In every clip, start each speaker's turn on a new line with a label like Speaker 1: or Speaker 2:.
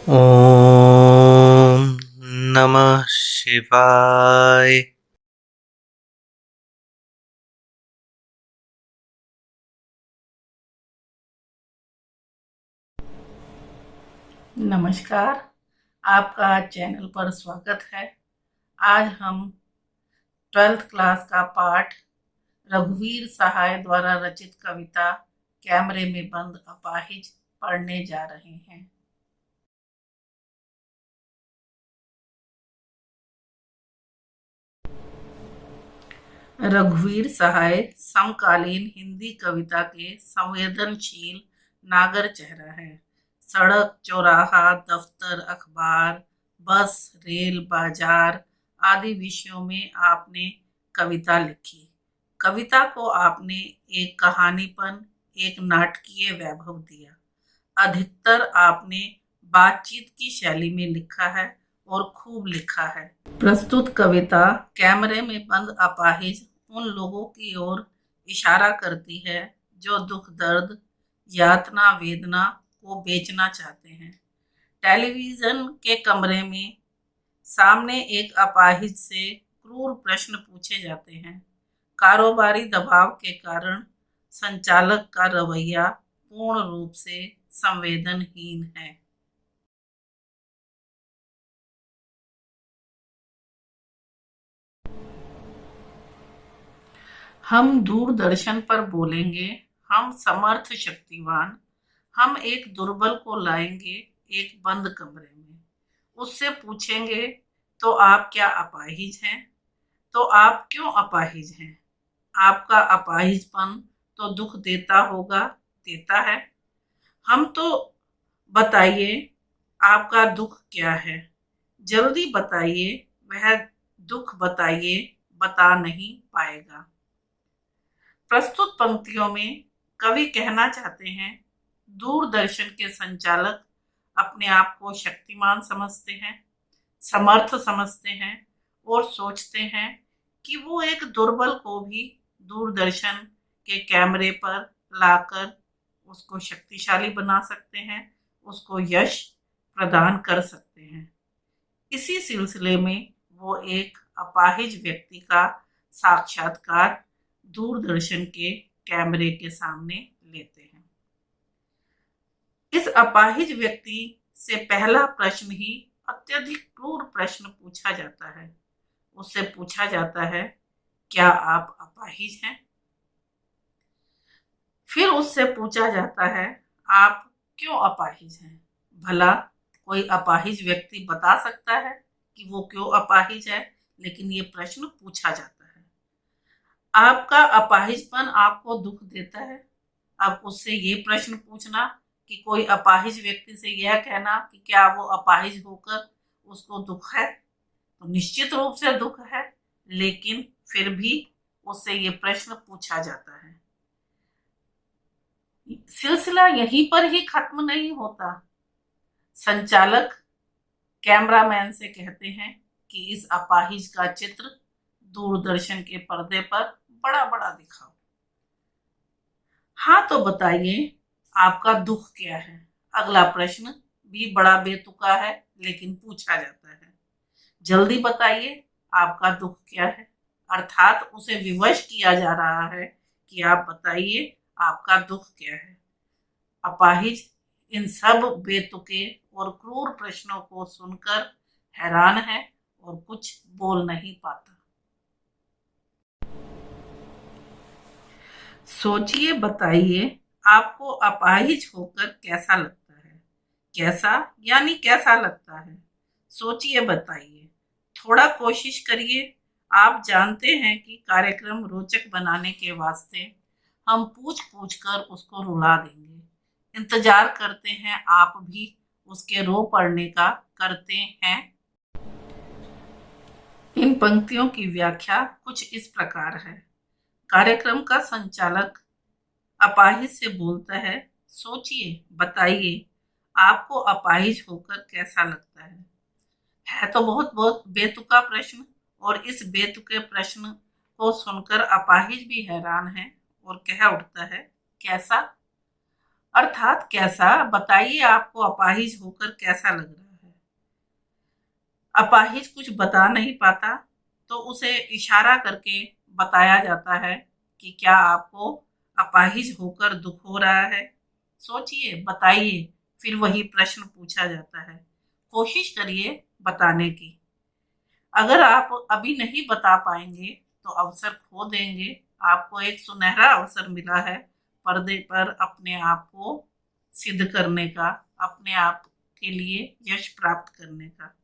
Speaker 1: ओम नमः शिवाय।
Speaker 2: नमस्कार, आपका चैनल पर स्वागत है। आज हम 12th क्लास का पाठ रघुवीर सहाय द्वारा रचित कविता कैमरे में बंद अपाहिज पढ़ने जा रहे हैं। रघुवीर सहाय समकालीन हिंदी कविता के संवेदनशील नागर चेहरा है। सड़क, चौराहा, दफ्तर, अखबार, बस, रेल, बाजार आदि विषयों में आपने कविता लिखी। कविता को आपने एक कहानीपन, एक नाटकीय वैभव दिया। अधिकतर आपने बातचीत की शैली में लिखा है और खूब लिखा है। प्रस्तुत कविता कैमरे में बंद अपाहिज उन लोगों की ओर इशारा करती है जो दुख दर्द, यातना, वेदना को बेचना चाहते हैं। टेलीविजन के कमरे में सामने एक अपाहिज से क्रूर प्रश्न पूछे जाते हैं। कारोबारी दबाव के कारण संचालक का रवैया पूर्ण रूप से संवेदनहीन है। हम दूरदर्शन पर बोलेंगे, हम समर्थ शक्तिवान, हम एक दुर्बल को लाएंगे एक बंद कमरे में। उससे पूछेंगे, तो आप क्या अपाहिज हैं? तो आप क्यों अपाहिज हैं? आपका अपाहिजपन तो दुख देता होगा, देता है। हम तो बताइए, आपका दुख क्या है? जल्दी बताइए, वह दुख बताइए, बता नहीं पाएगा। प्रस्तुत पंक्तियों में कवि कहना चाहते हैं, दूरदर्शन के संचालक अपने आप को शक्तिमान समझते हैं, समर्थ समझते हैं और सोचते हैं कि वो एक दुर्बल को भी दूरदर्शन के कैमरे पर लाकर उसको शक्तिशाली बना सकते हैं, उसको यश प्रदान कर सकते हैं। इसी सिलसिले में वो एक अपाहिज व्यक्ति का साक्षात्कार दूरदर्शन के कैमरे के सामने लेते हैं। इस अपाहिज व्यक्ति से पहला प्रश्न ही अत्यधिक क्रूर प्रश्न पूछा जाता है। उससे पूछा जाता है, क्या आप अपाहिज हैं? फिर उससे पूछा जाता है, आप क्यों अपाहिज हैं? भला कोई अपाहिज व्यक्ति बता सकता है कि वो क्यों अपाहिज है? लेकिन ये प्रश्न पूछा जाता है। आपका अपाहिजपन आपको दुख देता है। अब उससे ये प्रश्न पूछना कि कोई अपाहिज व्यक्ति से यह कहना कि क्या वो अपाहिज होकर उसको दुख है, तो निश्चित रूप से दुख है। लेकिन फिर भी उससे ये प्रश्न पूछा जाता है। सिलसिला यहीं पर ही खत्म नहीं होता। संचालक कैमरामैन से कहते हैं कि इस अपाहिज का चित्र दूरदर्शन के पर्दे पर बड़ा बड़ा दिखाओ। हाँ, तो बताइए, आपका दुख क्या है? अगला प्रश्न भी बड़ा बेतुका है, लेकिन पूछा जाता है। जल्दी बताइए, आपका दुख क्या है? अर्थात उसे विवश किया जा रहा है कि आप बताइए, आपका दुख क्या है? अपाहिज इन सब बेतुके और क्रूर प्रश्नों को सुनकर हैरान है और कुछ बोल नहीं पाता। सोचिए, बताइए, आपको अपाहिज होकर कैसा लगता है? कैसा यानी कैसा लगता है? सोचिए, बताइए, थोड़ा कोशिश करिए। आप जानते हैं कि कार्यक्रम रोचक बनाने के वास्ते हम पूछ पूछ कर उसको रुला देंगे। इंतजार करते हैं आप भी उसके रो पड़ने का करते हैं। इन पंक्तियों की व्याख्या कुछ इस प्रकार है। कार्यक्रम का संचालक अपाहिज से बोलता है, सोचिए, बताइए, आपको अपाहिज होकर कैसा लगता है? तो बहुत बहुत बेतुका प्रश्न, और इस बेतुके प्रश्न को सुनकर अपाहिज भी हैरान है और कह उठता है, कैसा? अर्थात कैसा, बताइए आपको अपाहिज होकर कैसा लग रहा है। अपाहिज कुछ बता नहीं पाता तो उसे इशारा करके बताया जाता है कि क्या आपको अपाहिज होकर दुख हो रहा है, सोचिए, बताइए। फिर वही प्रश्न पूछा जाता है, कोशिश करिए बताने की। अगर आप अभी नहीं बता पाएंगे तो अवसर खो देंगे। आपको एक सुनहरा अवसर मिला है पर्दे पर अपने आप को सिद्ध करने का, अपने आप के लिए यश प्राप्त करने का।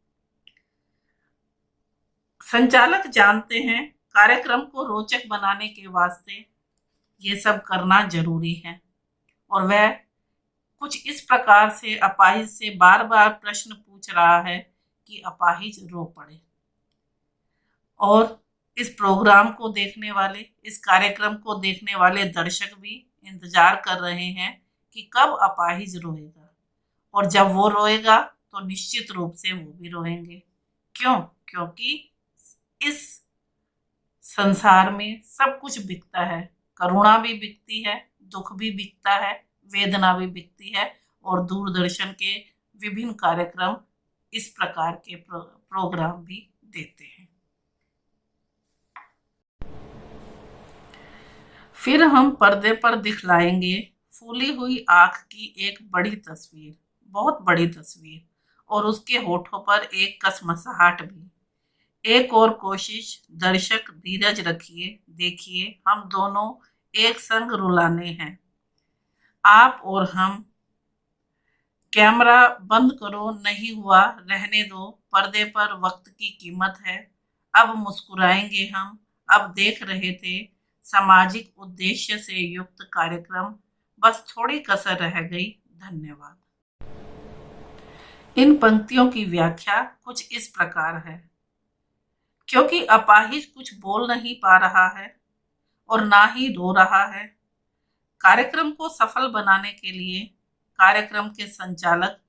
Speaker 2: संचालक जानते हैं कार्यक्रम को रोचक बनाने के वास्ते ये सब करना जरूरी है, और वह कुछ इस प्रकार से अपाहिज से बार बार प्रश्न पूछ रहा है कि अपाहिज रो पड़े। और इस प्रोग्राम को देखने वाले, इस कार्यक्रम को देखने वाले दर्शक भी इंतजार कर रहे हैं कि कब अपाहिज रोएगा, और जब वो रोएगा तो निश्चित रूप से वो भी रोएंगे। क्यों? क्योंकि इस संसार में सब कुछ बिकता है। करुणा भी बिकती है, दुख भी बिकता है, वेदना भी बिकती है, और दूरदर्शन के विभिन्न कार्यक्रम इस प्रकार के प्रोग्राम भी देते हैं। फिर हम पर्दे पर दिखलाएंगे फूली हुई आंख की एक बड़ी तस्वीर, बहुत बड़ी तस्वीर, और उसके होठों पर एक कसमसाहट भी। एक और कोशिश, दर्शक धीरज रखिए, देखिए हम दोनों एक संग रुलाने हैं, आप और हम। कैमरा बंद करो, नहीं हुआ रहने दो, पर्दे पर वक्त की कीमत है। अब मुस्कुराएंगे हम, अब देख रहे थे सामाजिक उद्देश्य से युक्त कार्यक्रम, बस थोड़ी कसर रह गई। धन्यवाद। इन पंक्तियों की व्याख्या कुछ इस प्रकार है, क्योंकि अपाहिज कुछ बोल नहीं पा रहा है और ना ही रो रहा है, कार्यक्रम को सफल बनाने के लिए कार्यक्रम के संचालक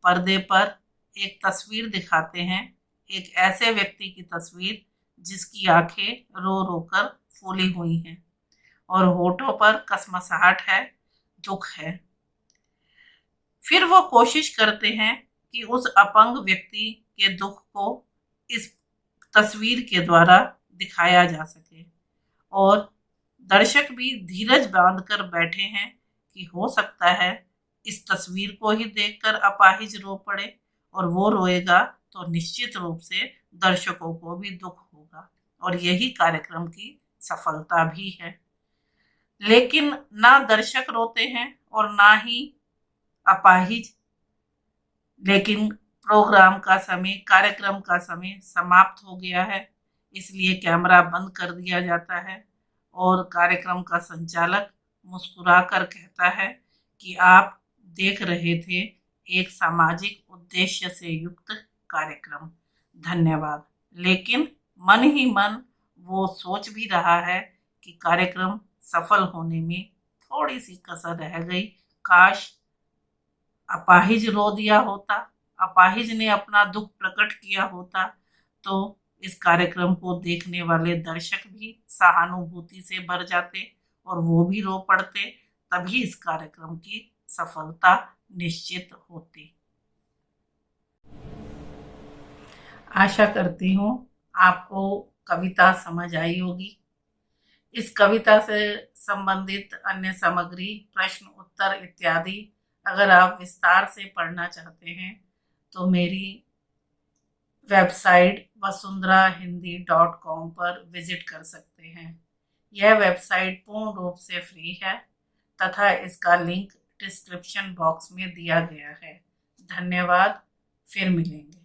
Speaker 2: पर्दे पर एक तस्वीर दिखाते हैं, एक ऐसे व्यक्ति की तस्वीर जिसकी आंखें रो रो कर फूली हुई हैं और होठों पर कसमसाहट है, दुख है। फिर वो कोशिश करते हैं कि उस अपंग व्यक्ति के दुख को इस तस्वीर के द्वारा दिखाया जा सके, और दर्शक भी धीरज बांधकर बैठे हैं कि हो सकता है इस तस्वीर को ही देखकर अपाहिज रो पड़े, और वो रोएगा तो निश्चित रूप से दर्शकों को भी दुख होगा, और यही कार्यक्रम की सफलता भी है। लेकिन ना दर्शक रोते हैं और ना ही अपाहिज। लेकिन प्रोग्राम का समय, कार्यक्रम का समय समाप्त हो गया है, इसलिए कैमरा बंद कर दिया जाता है और कार्यक्रम का संचालक मुस्कुराकर कहता है कि आप देख रहे थे एक सामाजिक उद्देश्य से युक्त कार्यक्रम, धन्यवाद। लेकिन मन ही मन वो सोच भी रहा है कि कार्यक्रम सफल होने में थोड़ी सी कसर रह गई, काश अपाहिज रो दिया होता, अपाहिज ने अपना दुख प्रकट किया होता, तो इस कार्यक्रम को देखने वाले दर्शक भी सहानुभूति से भर जाते और वो भी रो पड़ते, तभी इस कार्यक्रम की सफलता निश्चित होती। आशा करती हूँ आपको कविता समझ आई होगी। इस कविता से संबंधित अन्य सामग्री, प्रश्न उत्तर इत्यादि अगर आप विस्तार से पढ़ना चाहते हैं तो मेरी वेबसाइट vasundharahindy.com पर विजिट कर सकते हैं। यह वेबसाइट पूर्ण रूप से फ्री है तथा इसका लिंक डिस्क्रिप्शन बॉक्स में दिया गया है। धन्यवाद, फिर मिलेंगे।